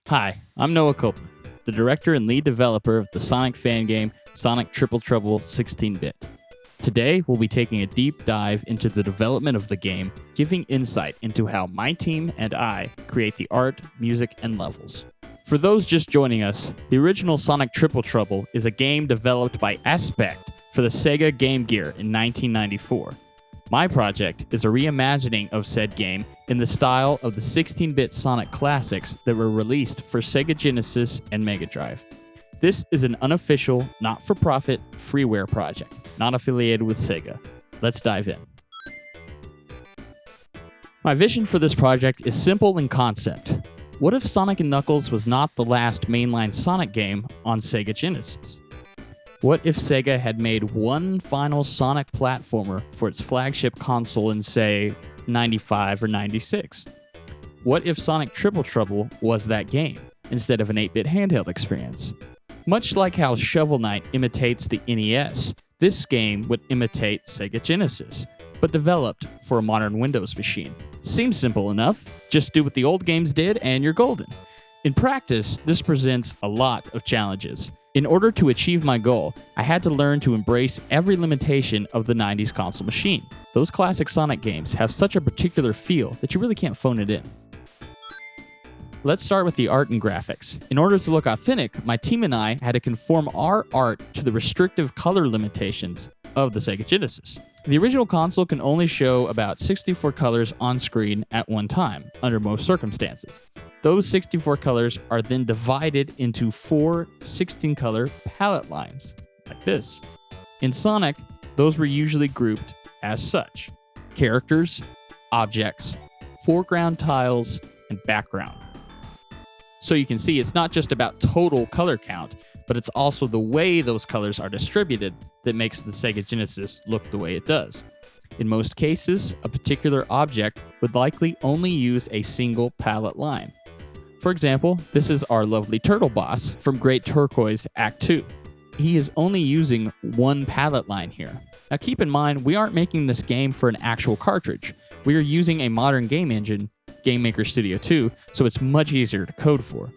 Hi, I'm Noah Copeland, the director and lead developer of the Sonic fan game Sonic Triple Trouble 16-bit. Today, we'll be taking a deep dive into the development of the game, giving insight into how my team and I create the art, music, and levels. For those just joining us, the original Sonic Triple Trouble is a game developed by Aspect for the Sega Game Gear in 1994. My project is a reimagining of said game in the style of the 16-bit Sonic classics that were released for Sega Genesis and MegaDrive. This is an unofficial, not-for-profit, freeware project, not affiliated with Sega. Let's dive in. My vision for this project is simple in concept. What if Sonic & Knuckles was not the last mainline Sonic game on Sega Genesis? What if Sega had made one final Sonic platformer for its flagship console in, say, 95 or 96? What if Sonic Triple Trouble was that game, instead of an 8-bit handheld experience? Much like how Shovel Knight imitates the NES, this game would imitate Sega Genesis, but developed for a modern Windows machine. Seems simple enough. Just do what the old games did and you're golden. In practice, this presents a lot of challenges. In order to achieve my goal, I had to learn to embrace every limitation of the 90s console machine. Those classic Sonic games have such a particular feel that you really can't phone it in. Let's start with the art and graphics. In order to look authentic, my team and I had to conform our art to the restrictive color limitations of the Sega Genesis. The original console can only show about 64 colors on screen at one time, under most circumstances. Those 64 colors are then divided into 4 16-color palette lines, like this. In Sonic, those were usually grouped as such: characters, objects, foreground tiles, and background. So you can see it's not just about total color count, but it's also the way those colors are distributed that makes the Sega Genesis look the way it does. In most cases, a particular object would likely only use a single palette line. For example, this is our lovely turtle boss from Great Turquoise Act 2. He is only using one palette line here. Now keep in mind, we aren't making this game for an actual cartridge. We are using a modern game engine, Game Maker Studio 2, so it's much easier to code for.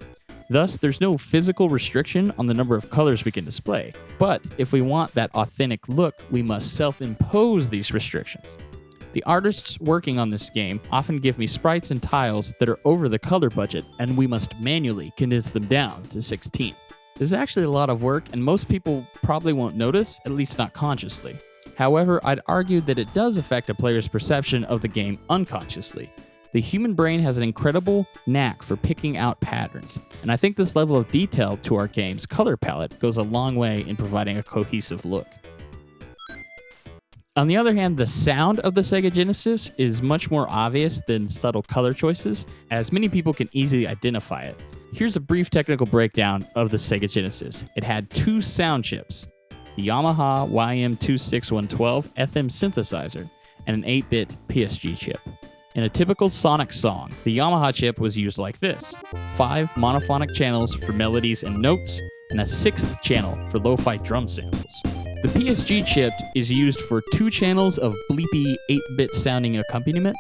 Thus, there's no physical restriction on the number of colors we can display. But if we want that authentic look, we must self-impose these restrictions. The artists working on this game often give me sprites and tiles that are over the color budget, and we must manually condense them down to 16. This is actually a lot of work, and most people probably won't notice, at least not consciously. However, I'd argue that it does affect a player's perception of the game unconsciously. The human brain has an incredible knack for picking out patterns, and I think this level of detail to our game's color palette goes a long way in providing a cohesive look. On the other hand, the sound of the Sega Genesis is much more obvious than subtle color choices, as many people can easily identify it. Here's a brief technical breakdown of the Sega Genesis. It had 2 sound chips, the Yamaha YM26112 FM synthesizer, and an 8-bit PSG chip. In a typical Sonic song, the Yamaha chip was used like this: 5 monophonic channels for melodies and notes, and a 6th channel for lo-fi drum samples. The PSG chip is used for 2 channels of bleepy 8-bit sounding accompaniment,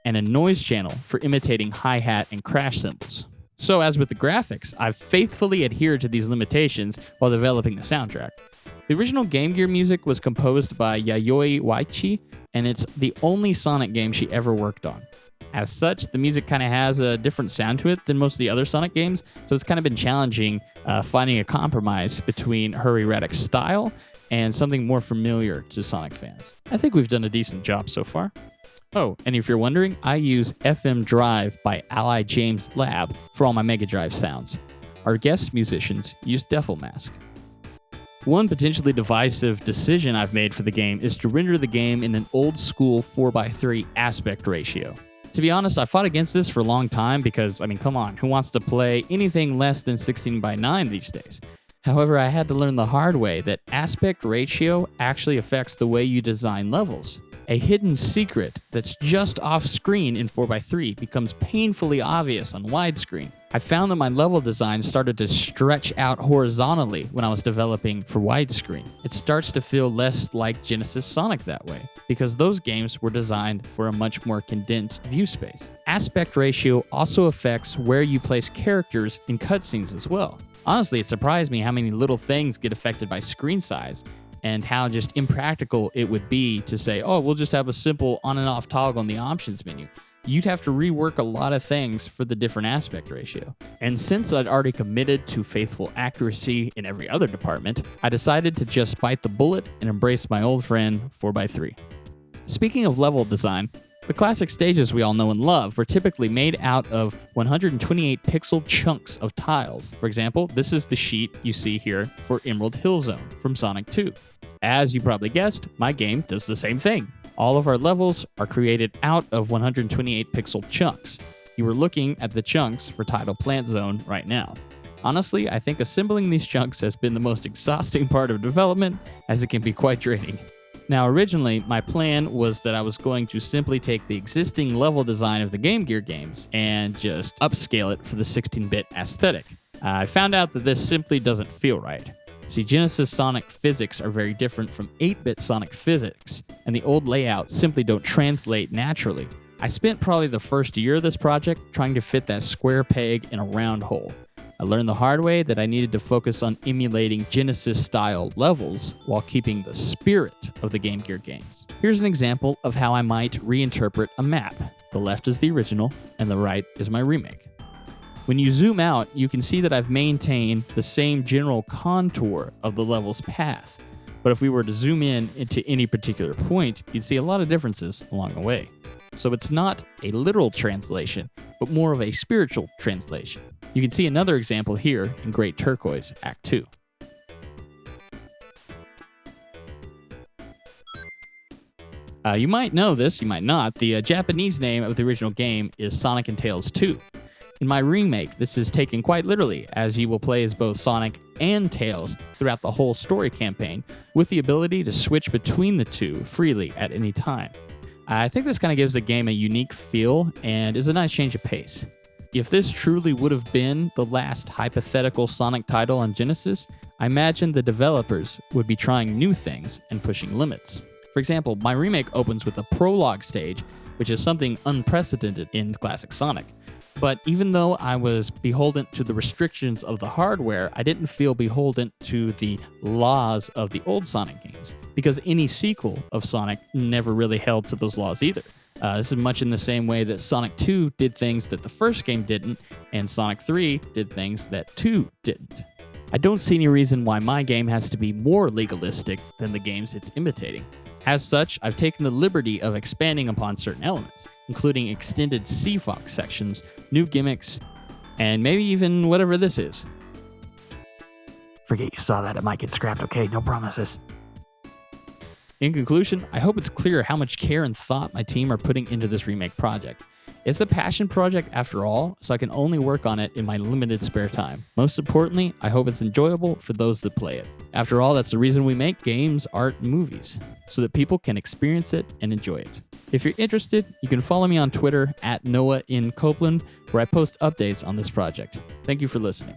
and a noise channel for imitating hi-hat and crash cymbals. So as with the graphics, I've faithfully adhered to these limitations while developing the soundtrack. The original Game Gear music was composed by Yayoi Waichi, and it's the only Sonic game she ever worked on. As such, the music kind of has a different sound to it than most of the other Sonic games, so it's kind of been challenging finding a compromise between her erratic style and something more familiar to Sonic fans. I think we've done a decent job so far. Oh, and if you're wondering, I use FM Drive by Ally James Lab for all my MegaDrive sounds. Our guest musicians use Defil Mask. One potentially divisive decision I've made for the game is to render the game in an old-school 4:3 aspect ratio. To be honest, I fought against this for a long time because, come on, who wants to play anything less than 16:9 these days? However, I had to learn the hard way that aspect ratio actually affects the way you design levels. A hidden secret that's just off screen in 4:3 becomes painfully obvious on widescreen. I found that my level design started to stretch out horizontally when I was developing for widescreen. It starts to feel less like Genesis Sonic that way, because those games were designed for a much more condensed view space. aspect ratio also affects where you place characters in cutscenes as well. Honestly, it surprised me how many little things get affected by screen size, and how just impractical it would be to say, oh, we'll just have a simple on and off toggle in the options menu. You'd have to rework a lot of things for the different aspect ratio. And since I'd already committed to faithful accuracy in every other department, I decided to just bite the bullet and embrace my old friend 4x3. Speaking of level design, the classic stages we all know and love were typically made out of 128 pixel chunks of tiles. For example, this is the sheet you see here for Emerald Hill Zone from Sonic 2. As you probably guessed, my game does the same thing. All of our levels are created out of 128 pixel chunks. You are looking at the chunks for Tidal Plant Zone right now. Honestly, I think assembling these chunks has been the most exhausting part of development, as it can be quite draining. Now, originally, my plan was that I was going to simply take the existing level design of the Game Gear games and just upscale it for the 16-bit aesthetic. I found out that this simply doesn't feel right. See, Genesis Sonic physics are very different from 8-bit Sonic physics, and the old layouts simply don't translate naturally. I spent probably the first year of this project trying to fit that square peg in a round hole. I learned the hard way that I needed to focus on emulating Genesis-style levels while keeping the spirit of the Game Gear games. Here's an example of how I might reinterpret a map. The left is the original, and the right is my remake. When you zoom out, you can see that I've maintained the same general contour of the level's path. But if we were to zoom in into any particular point, you'd see a lot of differences along the way. So it's not a literal translation, but more of a spiritual translation. You can see another example here in Great Turquoise, Act 2. You might know this, you might not. The Japanese name of the original game is Sonic and Tails 2. In my remake, this is taken quite literally, as you will play as both Sonic and Tails throughout the whole story campaign, with the ability to switch between the two freely at any time. I think this kind of gives the game a unique feel and is a nice change of pace. If this truly would have been the last hypothetical Sonic title on Genesis, I imagine the developers would be trying new things and pushing limits. For example, my remake opens with a prologue stage, which is something unprecedented in classic Sonic. But even though I was beholden to the restrictions of the hardware, I didn't feel beholden to the laws of the old Sonic games, because any sequel of Sonic never really held to those laws either. This is much in the same way that Sonic 2 did things that the first game didn't, and Sonic 3 did things that 2 didn't. I don't see any reason why my game has to be more legalistic than the games it's imitating. As such, I've taken the liberty of expanding upon certain elements, including extended Seafox sections, new gimmicks, and maybe even whatever this is. Forget you saw that, it might get scrapped, okay? No promises. In conclusion, I hope it's clear how much care and thought my team are putting into this remake project. It's a passion project after all, so I can only work on it in my limited spare time. Most importantly, I hope it's enjoyable for those that play it. After all, that's the reason we make games, art, and movies, so that people can experience it and enjoy it. If you're interested, you can follow me on Twitter @NoahInCopeland, where I post updates on this project. Thank you for listening.